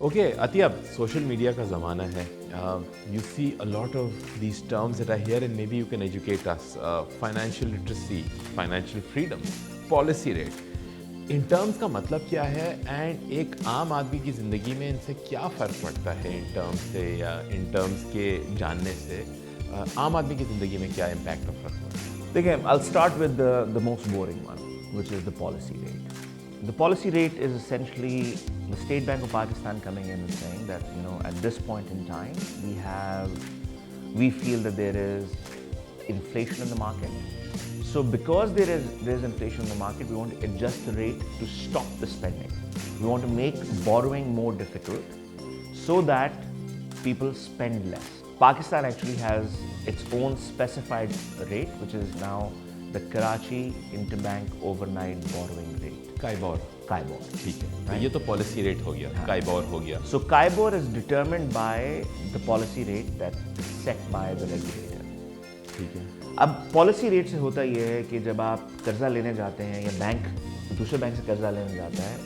Okay, Atiyab, social media ka zamana hai. You see a lot of these terms that are here and maybe you can educate us. Financial literacy, financial freedom, policy rate. In terms का मतलब क्या है and एक आम आदमी की ज़िंदगी में इनसे क्या फ़र्क पड़ता है इन टर्म्स से या इन टर्म्स के जानने से आम आदमी की ज़िंदगी में क्या इम्पैक्ट और फ़र्क पड़ता है? देखिए, I'll start with the most boring one, which is the policy rate. The policy rate is essentially the State Bank of Pakistan coming in and saying that, at this point in time, we feel that there is inflation in the market. So because there's inflation in the market, we want to adjust the rate to stop the spending. We want to make borrowing more difficult so that people spend less. Pakistan actually has its own specified rate, which is now the Karachi Interbank Overnight Borrowing Rate. KIBOR ठीक है, तो ये तो policy rate हो गया, KIBOR हो गया. So Kaibor is determined by the policy rate that is set by the regulator. ठीक है. अब पॉलिसी रेट से होता ये है कि जब आप कर्जा लेने जाते हैं या बैंक दूसरे बैंक से कर्जा लेने जाता है,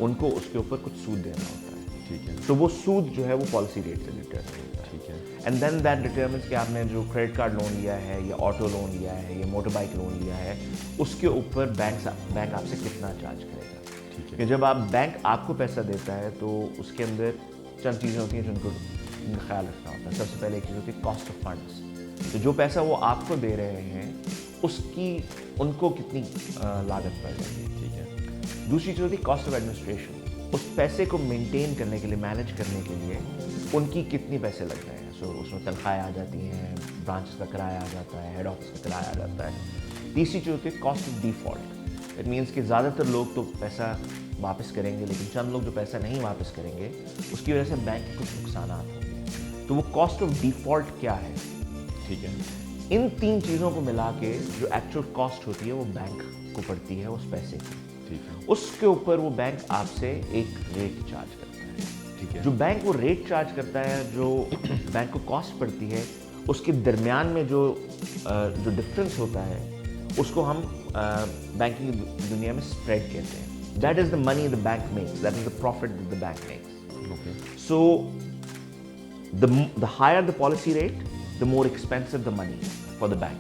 उनको उसके ऊपर कुछ सूद देना होता है. ठीक है. तो वो सूद जो है वो पॉलिसी रेट से डिटरमिन होता है. ठीक है. एंड देन दैट डिटरमिन्स कि आपने जो क्रेडिट कार्ड लोन लिया है या ऑटो लोन लिया है या मोटर बाइक लोन लिया है, उसके ऊपर बैंक आपसे कितना चार्ज करेगा. ठीक है. कि जब बैंक आपको पैसा देता है तो उसके अंदर चंद चीज़ें होती हैं जिनको ख्याल रखना होता है. सबसे पहले एक चीज़ होती है कॉस्ट ऑफ फंड्स. तो जो पैसा वो आपको दे रहे हैं उसकी उनको कितनी लागत पड़ रही है. ठीक है. दूसरी चीज़ होती है कॉस्ट ऑफ एडमिनिस्ट्रेशन. उस पैसे को मेंटेन करने के लिए, मैनेज करने के लिए उनकी कितनी पैसे लग रहे हैं. सो उसमें तनख्वाहें आ जाती हैं, ब्रांचेस का किराया आ जाता है, हेड ऑफिस का किराया आ जाता है. तीसरी चीज़ होती है cost of default. It means कि ज़्यादातर लोग तो पैसा वापस करेंगे, लेकिन चंद लोग जो पैसा नहीं वापस करेंगे उसकी वजह से बैंक के कुछ नुकसान होंगे. तो वो कॉस्ट ऑफ डिफ़ॉल्ट क्या है. ठीक है. इन तीन चीज़ों को मिला के जो एक्चुअल कॉस्ट होती है वो बैंक को पड़ती है उस पैसे की. ठीक है. उसके ऊपर वो बैंक आपसे एक रेट चार्ज करता है. ठीक है. जो बैंक वो रेट चार्ज करता है, जो बैंक को कॉस्ट पड़ती है, उसके दरमियान में जो डिफरेंस होता है उसको हम बैंकिंग दुनिया में स्प्रेड कहते हैं. That is the money the bank makes, that is the profit the bank makes. Okay. So the higher the policy rate, the more expensive the money for the bank.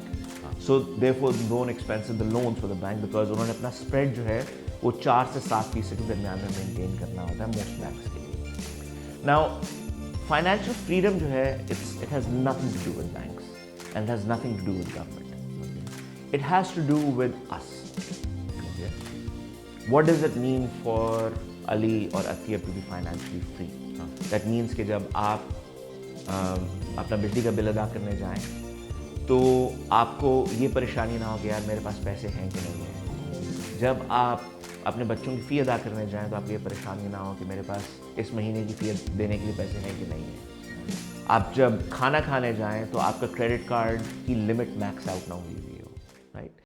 So therefore more expensive the loans for the bank, because उन्होंने अपना spread जो है वो 4 से 7% के दरमियान में maintain करना होता है most banks के लिए. Now financial freedom जो है it has nothing to do with banks and it has nothing to do with government. It has to do with us. Okay. What does it mean for Ali or Atiyab to be financially free? That means कि जब आप अपना बिजली का bill अदा करने जाएं तो आपको ये परेशानी ना हो कि यार मेरे पास पैसे हैं कि नहीं है. जब आप अपने बच्चों की फ़ी अदा करने जाएं तो आपको ये परेशानी ना हो कि मेरे पास इस महीने की फ़ी देने के लिए पैसे हैं कि नहीं है. आप जब खाना खाने जाएं तो आपका क्रेडिट कार्ड की लिमिट मैक्स आउट ना हुई.